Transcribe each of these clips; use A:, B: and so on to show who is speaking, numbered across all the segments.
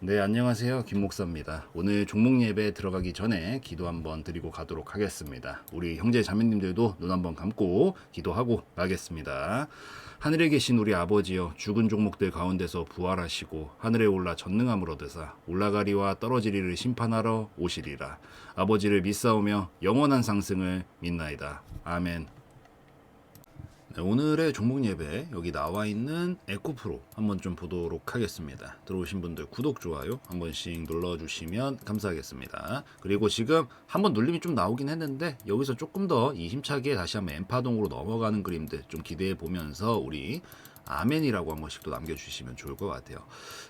A: 네, 안녕하세요. 김 목사입니다. 오늘 종목 예배 들어가기 전에 기도 한번 드리고 가도록 하겠습니다. 우리 형제 자매님들도 눈 한번 감고 기도하고 가겠습니다. 하늘에 계신 우리 아버지여, 죽은 종목들 가운데서 부활하시고 하늘에 올라 전능함을 얻으사 올라가리와 떨어지리를 심판하러 오시리라. 아버지를 믿사오며 영원한 상승을 믿나이다. 아멘. 네, 오늘의 종목 예배 여기 나와 있는 에코프로 한번 좀 보도록 하겠습니다. 들어오신 분들 구독, 좋아요 한 번씩 눌러주시면 감사하겠습니다. 그리고 지금 한번 눌림이 좀 나오긴 했는데 여기서 조금 더 이 힘차게 다시 한번 엠파동으로 넘어가는 그림들 좀 기대해 보면서 우리 아멘이라고 한 번씩 또 남겨주시면 좋을 것 같아요.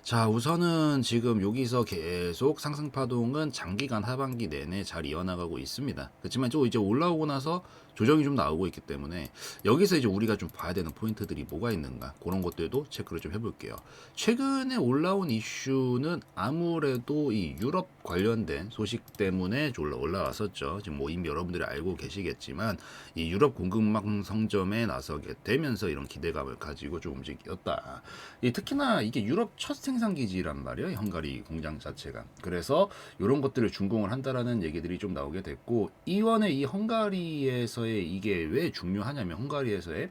A: 자, 우선은 지금 여기서 계속 상승파동은 장기간 하반기 내내 잘 이어나가고 있습니다. 그렇지만 또 이제 올라오고 나서 조정이 좀 나오고 있기 때문에 여기서 이제 우리가 좀 봐야 되는 포인트들이 뭐가 있는가, 그런 것들도 체크를 좀 해볼게요. 최근에 올라온 이슈는 아무래도 이 유럽 관련된 소식 때문에 좀 올라왔었죠. 지금 뭐 이미 여러분들이 알고 계시겠지만 이 유럽 공급망 성점에 나서게 되면서 이런 기대감을 가지고 좀 움직였다. 특히나 이게 유럽 첫 생산 기지란 말이에요. 헝가리 공장 자체가. 그래서 이런 것들을 준공을 한다라는 얘기들이 좀 나오게 됐고, 이번에 이 헝가리에서의 이게 왜 중요하냐면, 헝가리에서의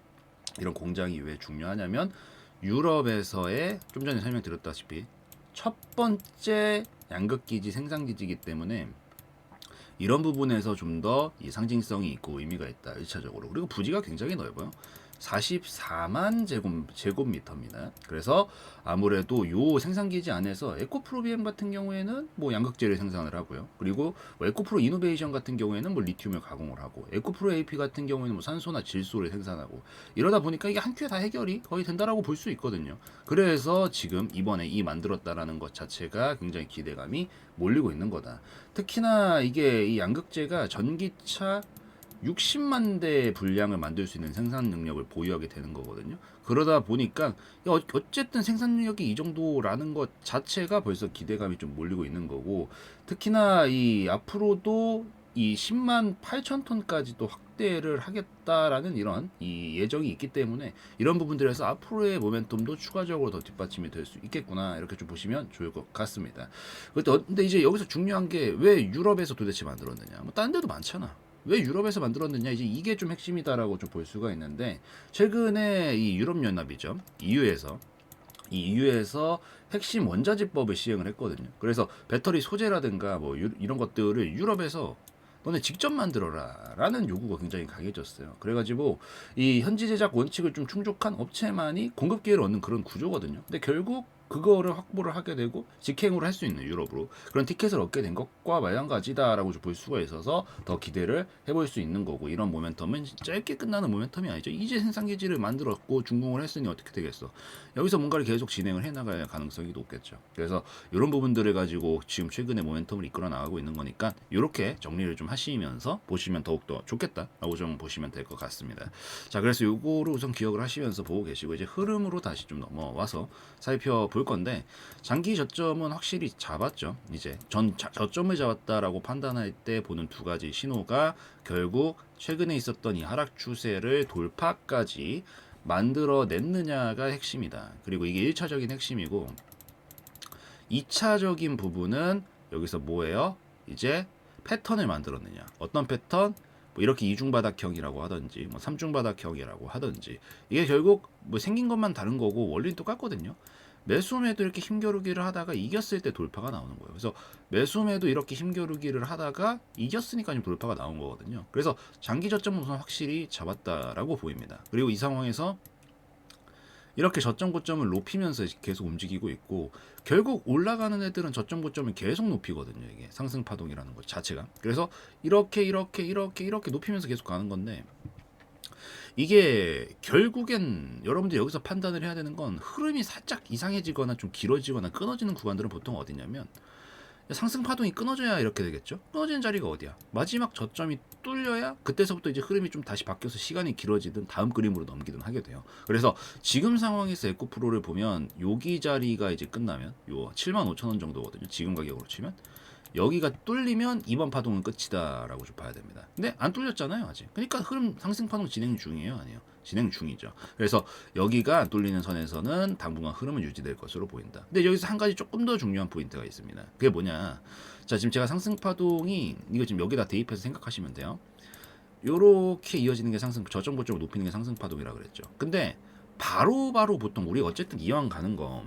A: 이런 공장이 왜 중요하냐면 유럽에서의 좀 전에 설명드렸다시피 첫 번째 양극기지 생산기지이기 때문에 이런 부분에서 좀 더 이 상징성이 있고 의미가 있다. 1차적으로. 그리고 부지가 굉장히 넓어요. 44만 제곱미터입니다. 그래서 아무래도 요 생산기지 안에서 에코프로비엠 같은 경우에는 뭐 양극재를 생산을 하고요. 그리고 뭐 에코프로 이노베이션 같은 경우에는 뭐 리튬을 가공을 하고, 에코프로 AP 같은 경우에는 뭐 산소나 질소를 생산하고, 이러다 보니까 이게 한 큐에 다 해결이 거의 된다라고 볼 수 있거든요. 그래서 지금 이번에 이 만들었다라는 것 자체가 굉장히 기대감이 몰리고 있는 거다. 특히나 이게 이 양극재가 전기차 60만 대 분량을 만들 수 있는 생산 능력을 보유하게 되는 거거든요. 그러다 보니까 어쨌든 생산 능력이 이 정도라는 것 자체가 벌써 기대감이 좀 몰리고 있는 거고, 특히나 이 앞으로도 이 10만 8천 톤까지도 확대를 하겠다라는 이런 이 예정이 있기 때문에 이런 부분들에서 앞으로의 모멘텀도 추가적으로 더 뒷받침이 될 수 있겠구나, 이렇게 좀 보시면 좋을 것 같습니다. 근데 이제 여기서 중요한 게 왜 유럽에서 도대체 만들었느냐? 뭐 다른 데도 많잖아. 왜 유럽에서 만들었느냐, 이제 이게 좀 핵심이다라고 좀 볼 수가 있는데, 최근에 이 유럽연합이죠, EU에서 핵심 원자재법을 시행을 했거든요. 그래서 배터리 소재라든가 뭐 이런 것들을 유럽에서 너네 직접 만들어라 라는 요구가 굉장히 강해졌어요. 그래가지고 이 현지 제작 원칙을 좀 충족한 업체만이 공급 기회를 얻는 그런 구조거든요. 근데 결국 그거를 확보를 하게 되고 직행으로 할 수 있는 유럽으로 그런 티켓을 얻게 된 것과 마찬가지다라고 볼 수가 있어서 더 기대를 해볼 수 있는 거고, 이런 모멘텀은 짧게 끝나는 모멘텀이 아니죠. 이제 생산기지를 만들었고 준공을 했으니 어떻게 되겠어. 여기서 뭔가를 계속 진행을 해나갈 가능성이 높겠죠. 그래서 이런 부분들을 가지고 지금 최근에 모멘텀을 이끌어 나가고 있는 거니까 이렇게 정리를 좀 하시면서 보시면 더욱더 좋겠다라고 좀 보시면 될 것 같습니다. 자, 그래서 요거를 우선 기억을 하시면서 보고 계시고, 이제 흐름으로 다시 좀 넘어와서 살펴볼 건데, 장기 저점은 확실히 잡았죠. 이제 저점을 잡았다라고 판단할 때 보는 두 가지 신호가 결국 최근에 있었던 이 하락 추세를 돌파까지 만들어냈느냐가 핵심이다. 그리고 이게 1차적인 핵심이고, 2차적인 부분은 여기서 뭐예요? 이제 패턴을 만들었느냐. 어떤 패턴? 뭐 이렇게 이중바닥형이라고 하든지 뭐 삼중바닥형이라고 하든지, 이게 결국 뭐 생긴 것만 다른 거고 원리는 똑같거든요. 매수매도 이렇게 힘겨루기를 하다가 이겼을 때 돌파가 나오는 거예요. 그래서 매수매도 이렇게 힘겨루기를 하다가 이겼으니까 좀 돌파가 나온 거거든요. 그래서 장기 저점은 우선 확실히 잡았다라고 보입니다. 그리고 이 상황에서 이렇게 저점 고점을 높이면서 계속 움직이고 있고, 결국 올라가는 애들은 저점 고점을 계속 높이거든요. 이게 상승 파동이라는 것 자체가. 그래서 이렇게 높이면서 계속 가는 건데, 이게 결국엔 여러분들 여기서 판단을 해야 되는 건, 흐름이 살짝 이상해지거나 좀 길어지거나 끊어지는 구간들은 보통 어디냐면, 상승 파동이 끊어져야 이렇게 되겠죠. 끊어지는 자리가 어디야? 마지막 저점이 뚫려야 그때서부터 이제 흐름이 좀 다시 바뀌어서 시간이 길어지든 다음 그림으로 넘기든 하게 돼요. 그래서 지금 상황에서 에코프로를 보면 여기 자리가 이제 끝나면 요 75,000원 정도거든요. 지금 가격으로 치면 여기가 뚫리면 이번 파동은 끝이다라고 좀 봐야 됩니다. 근데 안 뚫렸잖아요, 아직. 그러니까 흐름 상승 파동 진행 중이에요, 아니에요? 진행 중이죠. 그래서 여기가 안 뚫리는 선에서는 당분간 흐름은 유지될 것으로 보인다. 근데 여기서 한 가지 조금 더 중요한 포인트가 있습니다. 그게 뭐냐? 자, 지금 제가 상승 파동이 이거 지금 여기다 대입해서 생각하시면 돼요. 요렇게 이어지는 게 상승, 저점 고점을 높이는 게 상승 파동이라 그랬죠. 근데 바로 보통 우리 어쨌든 이왕 가는 거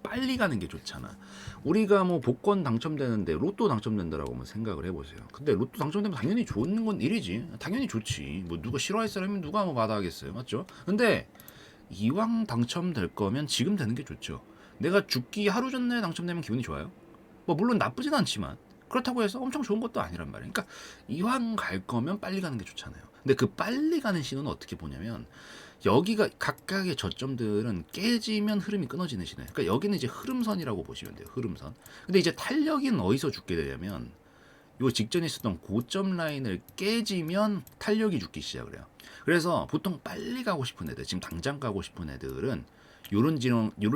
A: 빨리 가는 게 좋잖아. 우리가 뭐 복권 당첨되는데 로또 당첨된다라고 한번 생각을 해보세요. 근데 로또 당첨되면 당연히 좋은 건 일이지. 당연히 좋지. 뭐 누가 싫어할 사람이면 누가 뭐 마다하겠어요, 맞죠? 근데 이왕 당첨될 거면 지금 되는 게 좋죠. 내가 죽기 하루 전에 당첨되면 기분이 좋아요. 뭐 물론 나쁘진 않지만 그렇다고 해서 엄청 좋은 것도 아니란 말이에요. 그러니까 이왕 갈 거면 빨리 가는 게 좋잖아요. 근데 그 빨리 가는 신호는 어떻게 보냐면 여기가 각각의 저점들은 깨지면 흐름이 끊어지는 신호예요. 그러니까 여기는 이제 흐름선이라고 보시면 돼요. 흐름선. 근데 이제 탄력은 어디서 죽게 되냐면 요 직전에 있었던 고점 라인을 깨지면 탄력이 죽기 시작을 해요. 그래서 보통 빨리 가고 싶은 애들, 지금 당장 가고 싶은 애들은 요런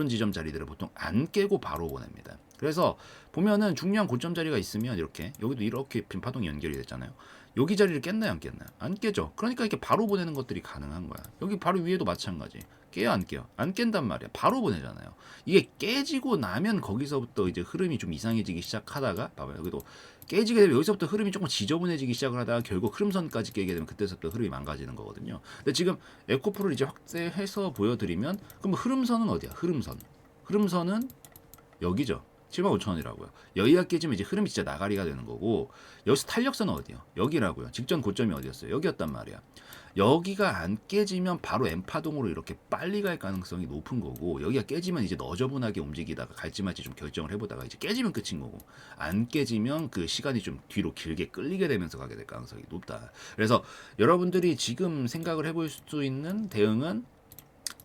A: 지점 자리들을 보통 안 깨고 바로 보냅니다. 그래서 보면은 중요한 고점 자리가 있으면 이렇게 여기도 이렇게 빈 파동이 연결이 됐잖아요. 여기 자리를 깼나요, 안 깼나요? 안 깨죠. 그러니까 이렇게 바로 보내는 것들이 가능한 거야. 여기 바로 위에도 마찬가지. 깨요, 안 깨요? 안 깬단 말이야. 바로 보내잖아요. 이게 깨지고 나면 거기서부터 이제 흐름이 좀 이상해지기 시작하다가 봐봐요. 여기도 깨지게 되면 여기서부터 흐름이 조금 지저분해지기 시작을 하다가 결국 흐름선까지 깨게 되면 그때서부터 흐름이 망가지는 거거든요. 근데 지금 에코프를 이제 확대해서 보여드리면 그럼 흐름선은 어디야? 흐름선은 여기죠. 75,000원이라고요. 여기가 깨지면 이제 흐름이 진짜 나가리가 되는 거고 여기서 탄력선은 어디요? 여기라고요. 직전 고점이 어디였어요? 여기였단 말이야. 여기가 안 깨지면 바로 M파동으로 이렇게 빨리 갈 가능성이 높은 거고 여기가 깨지면 이제 너저분하게 움직이다가 갈지 말지 좀 결정을 해보다가 이제 깨지면 끝인 거고 안 깨지면 그 시간이 좀 뒤로 길게 끌리게 되면서 가게 될 가능성이 높다. 그래서 여러분들이 지금 생각을 해볼 수 있는 대응은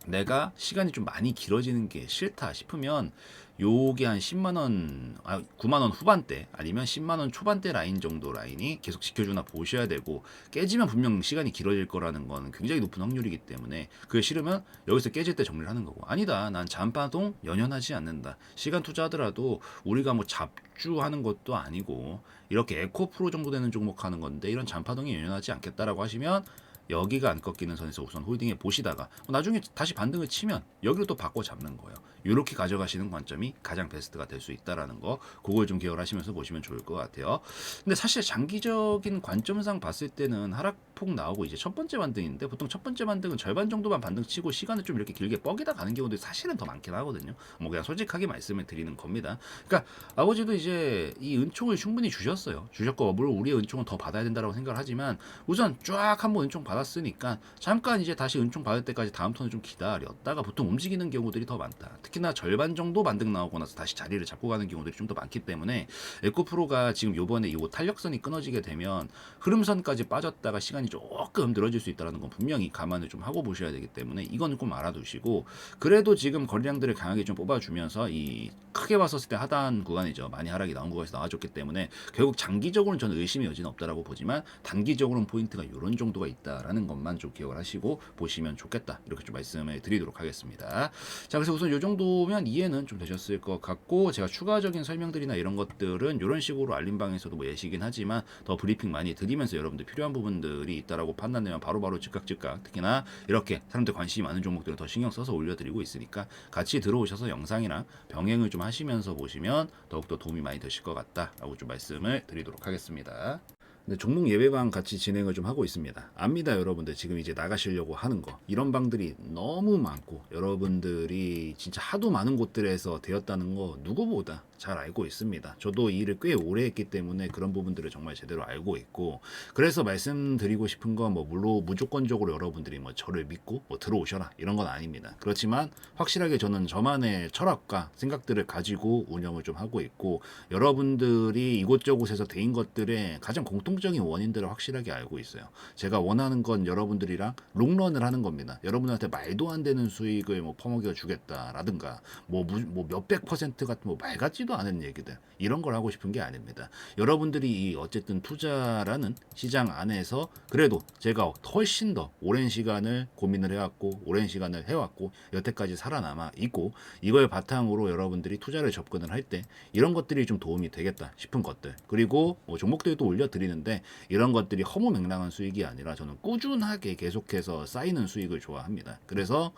A: 내가 시간이 좀 많이 길어지는 게 싫다 싶으면 요게 한 10만원, 9만원 후반대 아니면 10만원 초반대 라인 정도 라인이 계속 지켜주나 보셔야 되고 깨지면 분명 시간이 길어질 거라는 건 굉장히 높은 확률이기 때문에 그게 싫으면 여기서 깨질 때 정리를 하는 거고 아니다 난 잠파동 연연하지 않는다 시간 투자하더라도 우리가 뭐 잡주하는 것도 아니고 이렇게 에코프로 정도 되는 종목 하는 건데 이런 잠파동에 연연하지 않겠다라고 하시면 여기가 안 꺾이는 선에서 우선 홀딩해 보시다가 나중에 다시 반등을 치면 여기로 또 바꿔 잡는 거예요. 이렇게 가져가시는 관점이 가장 베스트가 될 수 있다라는 거 그걸 좀 기억하시면서 보시면 좋을 것 같아요. 근데 사실 장기적인 관점상 봤을 때는 하락폭 나오고 이제 첫 번째 반등인데 보통 첫 번째 반등은 절반 정도만 반등 치고 시간을 좀 이렇게 길게 뻐기다 가는 경우도 사실은 더 많긴 하거든요. 뭐 그냥 솔직하게 말씀을 드리는 겁니다. 그러니까 아버지도 이제 이 은총을 충분히 주셨고 물론 우리의 은총은 더 받아야 된다고 생각을 하지만 우선 쫙 한번 은총 받았으니까 잠깐 이제 다시 은총 받을 때까지 다음 턴을 좀 기다렸다가 보통 움직이는 경우들이 더 많다. 특히나 절반 정도 반등 나오고 나서 다시 자리를 잡고 가는 경우들이 좀 더 많기 때문에 에코프로가 지금 요번에 이 탄력선이 끊어지게 되면 흐름선까지 빠졌다가 시간이 조금 늘어질 수 있다는 건 분명히 감안을 좀 하고 보셔야 되기 때문에 이건 좀 알아두시고 그래도 지금 거래량들을 강하게 좀 뽑아주면서 이 크게 봤었을 때 하단 구간이죠. 많이 하락이 나온 구간에서 나와줬기 때문에 결국 장기적으로는 저는 의심의 여지는 없다라고 보지만 단기적으로는 포인트가 이런 정도가 있다라는 것만 좀 기억을 하시고 보시면 좋겠다. 이렇게 좀 말씀을 드리도록 하겠습니다. 자, 그래서 우선 이 정도면 이해는 좀 되셨을 것 같고 제가 추가적인 설명들이나 이런 것들은 이런 식으로 알림방에서도 뭐 예시긴 하지만 더 브리핑 많이 드리면서 여러분들 필요한 부분들이 있다라고 판단되면 바로바로 즉각 특히나 이렇게 사람들 관심이 많은 종목들은 더 신경 써서 올려드리고 있으니까 같이 들어오셔서 영상이랑 병행을 좀 하시면서 보시면 더욱더 도움이 많이 되실 것 같다라고 좀 말씀을 드리도록 하겠습니다. 근데 종목 예배방 같이 진행을 좀 하고 있습니다. 압니다, 여러분들. 지금 이제 나가시려고 하는 거. 이런 방들이 너무 많고, 여러분들이 진짜 하도 많은 곳들에서 되었다는 거 누구보다 잘 알고 있습니다. 저도 이 일을 꽤 오래 했기 때문에 그런 부분들을 정말 제대로 알고 있고, 그래서 말씀드리고 싶은 건 뭐, 물론 무조건적으로 여러분들이 뭐 저를 믿고 뭐 들어오셔라. 이런 건 아닙니다. 그렇지만 확실하게 저는 저만의 철학과 생각들을 가지고 운영을 좀 하고 있고, 여러분들이 이곳저곳에서 대인 것들의 가장 공통적인 원인들을 확실하게 알고 있어요. 제가 원하는 건 여러분들이랑 롱런을 하는 겁니다. 여러분한테 말도 안 되는 수익을 뭐 퍼먹여 주겠다라든가 뭐 몇백 퍼센트 같은 뭐 말 같지도 않은 얘기들 이런 걸 하고 싶은 게 아닙니다. 여러분들이 이 어쨌든 투자라는 시장 안에서 그래도 제가 훨씬 더 오랜 시간을 고민을 해왔고 오랜 시간을 해왔고 여태까지 살아남아 있고 이걸 바탕으로 여러분들이 투자를 접근을 할 때 이런 것들이 좀 도움이 되겠다 싶은 것들 그리고 뭐 종목들도 올려드리는데 있는데 이런 것들이 허무맹랑한 수익이 아니라 저는 꾸준하게 계속해서 쌓이는 수익을 좋아합니다. 그래서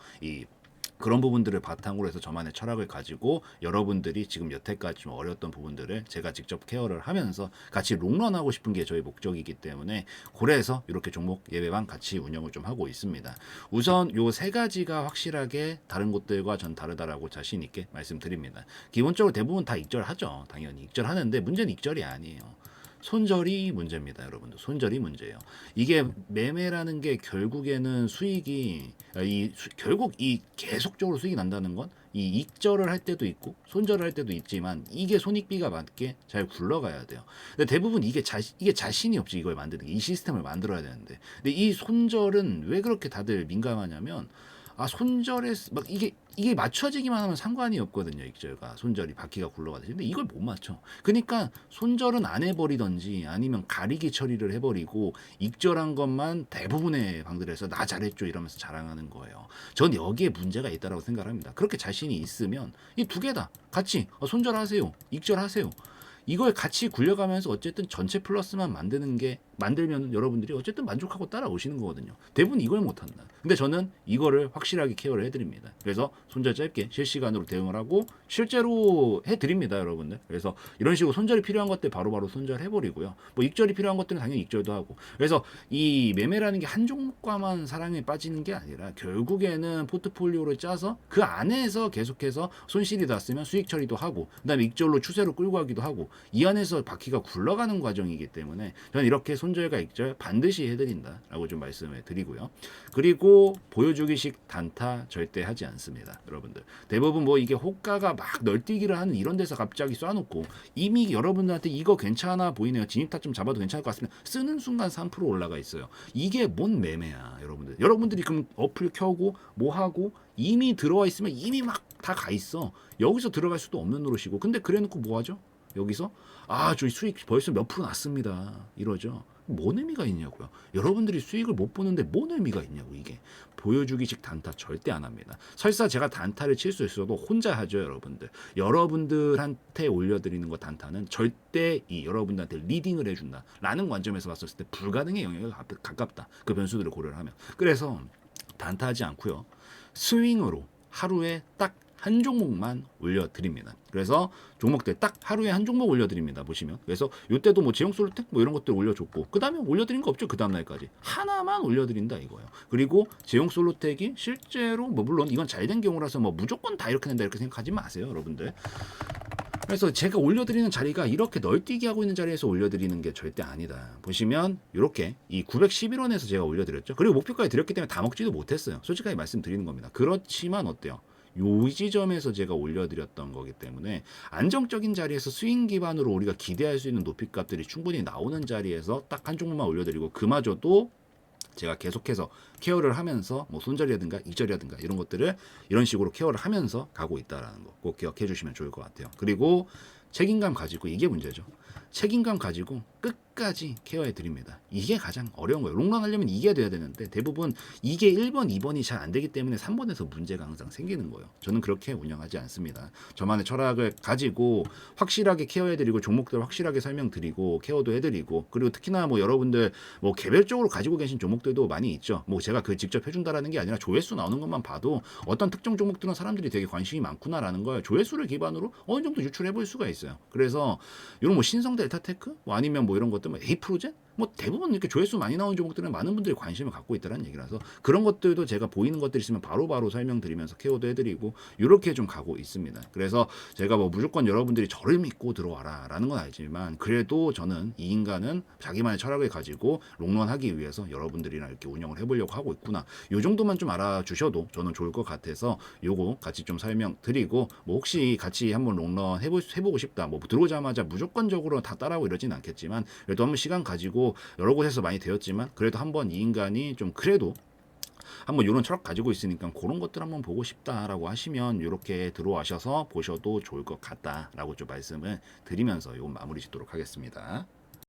A: 그런 부분들을 바탕으로 해서 저만의 철학을 가지고 여러분들이 지금 여태까지 좀 어려웠던 부분들을 제가 직접 케어를 하면서 같이 롱런하고 싶은 게 저희 목적이기 때문에 고래해서 이렇게 종목 예배방 같이 운영을 좀 하고 있습니다. 우선 요 세 가지가 확실하게 다른 곳들과 전 다르다라고 자신 있게 말씀드립니다. 기본적으로 대부분 다 익절하죠. 당연히 익절하는데 문제는 익절이 아니에요. 손절이 문제입니다, 여러분들. 손절이 문제예요. 이게 매매라는 게 결국에는 수익이 결국 이 계속적으로 수익이 난다는 건 이 익절을 할 때도 있고 손절을 할 때도 있지만 이게 손익비가 맞게 잘 굴러가야 돼요. 근데 대부분 이게 자신이 없지 이걸 만드는 게 이 시스템을 만들어야 되는데 근데 이 손절은 왜 그렇게 다들 민감하냐면 손절에 막 이게 맞춰지기만 하면 상관이 없거든요. 익절과 손절이 바퀴가 굴러가듯이. 근데 이걸 못 맞춰. 그러니까 손절은 안 해버리던지 아니면 가리기 처리를 해버리고 익절한 것만 대부분의 방들에서 나 잘했죠 이러면서 자랑하는 거예요. 전 여기에 문제가 있다라고 생각합니다. 그렇게 자신이 있으면 이 두 개 다 같이 손절하세요, 익절하세요. 이걸 같이 굴려가면서 어쨌든 전체 플러스만 만들면 여러분들이 어쨌든 만족하고 따라오시는 거거든요. 대부분 이걸 못한다. 근데 저는 이거를 확실하게 케어를 해드립니다. 그래서 손절 짧게 실시간으로 대응을 하고 실제로 해드립니다, 여러분들. 그래서 이런 식으로 손절이 필요한 것들 바로바로 손절해버리고요. 뭐 익절이 필요한 것들은 당연히 익절도 하고. 그래서 이 매매라는 게 한 종목과만 사랑에 빠지는 게 아니라 결국에는 포트폴리오를 짜서 그 안에서 계속해서 손실이 났으면 수익 처리도 하고 그다음에 익절로 추세로 끌고 가기도 하고 이 안에서 바퀴가 굴러가는 과정이기 때문에 저는 이렇게 손절과 익절 반드시 해드린다라고 좀 말씀을 드리고요. 그리고 보여주기식 단타 절대 하지 않습니다, 여러분들. 대부분 뭐 이게 호가가 막 널뛰기를 하는 이런 데서 갑자기 쏴놓고 이미 여러분들한테 이거 괜찮아 보이네요. 진입타 좀 잡아도 괜찮을 것 같습니다. 쓰는 순간 3% 올라가 있어요. 이게 뭔 매매야, 여러분들. 여러분들이 그럼 어플 켜고 뭐 하고 이미 들어와 있으면 이미 막 다 가 있어. 여기서 들어갈 수도 없는 노릇이고. 근데 그래놓고 뭐 하죠? 여기서 저희 수익 벌써 몇 프로 났습니다. 이러죠. 뭔 의미가 있냐고요. 여러분들이 수익을 못 보는데 뭔 의미가 있냐고. 이게 보여주기식 단타 절대 안 합니다. 설사 제가 단타를 칠 수 있어도 혼자 하죠, 여러분들. 여러분들한테 올려드리는 거 단타는 절대 여러분들한테 리딩을 해준다라는 관점에서 봤을 때 불가능의 영역에 가깝다. 그 변수들을 고려를 하면. 그래서 단타하지 않고요. 스윙으로 하루에 딱 한 종목만 올려드립니다. 그래서 종목들 딱 하루에 한 종목 올려드립니다. 보시면. 그래서 이때도 뭐 제형솔루텍 뭐 이런 것들 올려줬고 그 다음에 올려드린 거 없죠. 그 다음날까지. 하나만 올려드린다 이거예요. 그리고 제형솔루텍이 실제로 뭐 물론 이건 잘된 경우라서 뭐 무조건 다 이렇게 된다 이렇게 생각하지 마세요. 여러분들. 그래서 제가 올려드리는 자리가 이렇게 널뛰기 하고 있는 자리에서 올려드리는 게 절대 아니다. 보시면 이렇게 이 911원에서 제가 올려드렸죠. 그리고 목표가에 드렸기 때문에 다 먹지도 못했어요. 솔직하게 말씀드리는 겁니다. 그렇지만 어때요? 요 지점에서 제가 올려드렸던 거기 때문에 안정적인 자리에서 스윙 기반으로 우리가 기대할 수 있는 높이값들이 충분히 나오는 자리에서 딱 한 종목만 올려드리고 그마저도 제가 계속해서 케어를 하면서 뭐 손절이라든가 익절이라든가 이런 것들을 이런 식으로 케어를 하면서 가고 있다라는 거 꼭 기억해 주시면 좋을 것 같아요. 그리고 책임감 가지고 이게 문제죠. 책임감 가지고 끝까지 케어해 드립니다. 이게 가장 어려운 거예요. 롱런 하려면 이게 돼야 되는데 대부분 이게 1번, 2번이 잘 안 되기 때문에 3번에서 문제가 항상 생기는 거예요. 저는 그렇게 운영하지 않습니다. 저만의 철학을 가지고 확실하게 케어해 드리고 종목들 확실하게 설명드리고 케어도 해 드리고 그리고 특히나 뭐 여러분들 뭐 개별적으로 가지고 계신 종목들도 많이 있죠. 뭐 제가 그 직접 해준다라는 게 아니라 조회수 나오는 것만 봐도 어떤 특정 종목들은 사람들이 되게 관심이 많구나라는 걸 조회수를 기반으로 어느 정도 유출해 볼 수가 있어요. 그래서 이런 뭐 신성 델타테크 뭐 아니면 뭐 이런 것들 뭐 에이프로젠 뭐 대부분 이렇게 조회수 많이 나오는 종목들은 많은 분들이 관심을 갖고 있다는 얘기라서 그런 것들도 제가 보이는 것들이 있으면 바로바로 설명드리면서 케어도 해드리고 이렇게 좀 가고 있습니다. 그래서 제가 뭐 무조건 여러분들이 저를 믿고 들어와라 라는 건 알지만 그래도 저는 이 인간은 자기만의 철학을 가지고 롱런하기 위해서 여러분들이랑 이렇게 운영을 해보려고 하고 있구나. 요 정도만 좀 알아주셔도 저는 좋을 것 같아서 요거 같이 좀 설명드리고 뭐 혹시 같이 한번 롱런 해보고 싶다. 뭐 들어오자마자 무조건적으로 다 따라하고 이러진 않겠지만 그래도 한번 시간 가지고 여러 곳에서 많이 되었지만 그래도 한번 이 인간이 좀 그래도 한번 이런 철학 가지고 있으니까 그런 것들 한번 보고 싶다라고 하시면 이렇게 들어와셔서 보셔도 좋을 것 같다라고 좀 말씀을 드리면서 이건 마무리 짓도록 하겠습니다.